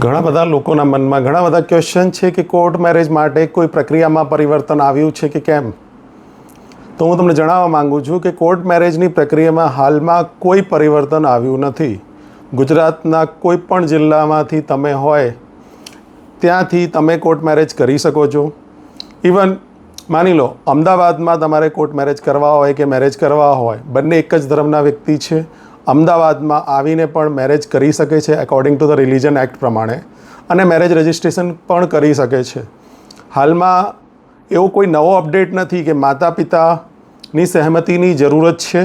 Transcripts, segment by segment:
ઘણા બધા લોકોના મનમાં ઘણા બધા ક્વેશ્ચન છે કે કોર્ટ મેરેજ માટે કોઈ પ્રક્રિયામાં પરિવર્તન આવ્યું છે કે કેમ. તો હું તમને જણાવવા માગું છું કે કોર્ટ મેરેજની પ્રક્રિયામાં હાલમાં કોઈ પરિવર્તન આવ્યું નથી. ગુજરાતના કોઈ પણ જિલ્લામાંથી તમે હોય ત્યાંથી તમે કોર્ટ મેરેજ કરી શકો છો. ઇવન માની લો અમદાવાદમાં તમારે કોર્ટ મેરેજ કરવા હોય કે મેરેજ કરવા હોય, બંને એક જ ધર્મના વ્યક્તિ છે, અમદાવાદમાં આવીને પણ મેરેજ કરી શકે છે according to the religion act પ્રમાણે, અને મેરેજ રજિસ્ટ્રેશન પણ કરી શકે છે. હાલમાં એવો કોઈ નવો અપડેટ નથી કે માતા પિતાની સહેમતિની જરૂરત છે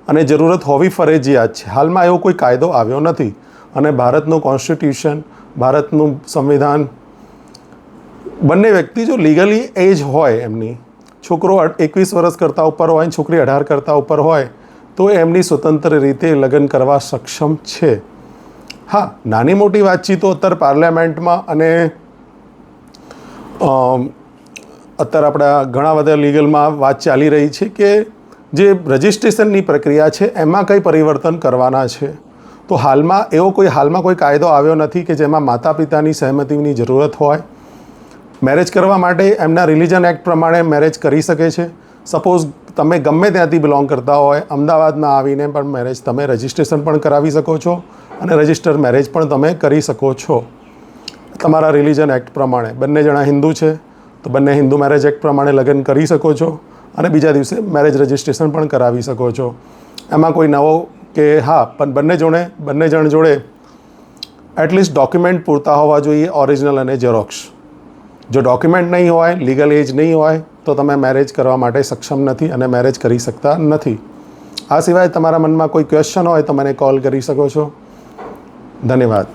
અને જરૂરત હોવી ફરજિયાત છે. હાલમાં એવો કોઈ કાયદો આવ્યો નથી અને ભારતનું કોન્સ્ટિટ્યુશન, ભારતનું સંવિધાન, બંને વ્યક્તિ જો લીગલી એજ હોય, એમની છોકરો 21 વર્ષ કરતાં ઉપર હોય અને છોકરી 18 કરતાં ઉપર હોય તો એમની સ્વતંત્ર રીતે લગ્ન કરવા સક્ષમ છે. હા, નાની મોટી વાતચીતો અત્યારે પાર્લામેન્ટમાં અને અત્યારે આપણા ઘણા બધા લીગલમાં વાત ચાલી રહી છે કે જે રજિસ્ટ્રેશનની પ્રક્રિયા છે એમાં કંઈ પરિવર્તન કરવાના છે. તો હાલમાં કોઈ કાયદો આવ્યો નથી કે જેમાં માતા પિતાની સહેમતિની જરૂરત હોય. મેરેજ કરવા માટે એમના રિલિજન એક્ટ પ્રમાણે મેરેજ કરી શકે છે. સપોઝ તમે ગમે ત્યાંથી બિલોંગ કરતા હોય, અમદાવાદમાં આવીને પણ મેરેજ તમે રજિસ્ટ્રેશન પણ કરાવી શકો છો અને રજિસ્ટર મેરેજ પણ તમે કરી શકો છો તમારા રિલિજન એક્ટ પ્રમાણે. બંને જણા હિન્દુ છે તો બંને હિન્દુ મેરેજ એક્ટ પ્રમાણે લગ્ન કરી શકો છો અને બીજા દિવસે મેરેજ રજિસ્ટ્રેશન પણ કરાવી શકો છો. એમાં કોઈ નવો કે હા, પણ બંને જણ જોડે એટલીસ્ટ ડોક્યુમેન્ટ પૂરતા હોવા જોઈએ, ઓરિજિનલ અને ઝેરોક્સ. જો ડોક્યુમેન્ટ નહીં હોય, લીગલ એજ નહીં હોય તો તમે મેરેજ કરવા માટે સક્ષમ નથી અને મેરેજ કરી શકતા નથી. આ સિવાય તમારા મનમાં કોઈ ક્વેશ્ચન હોય તો મને કોલ કરી શકો છો. ધન્યવાદ.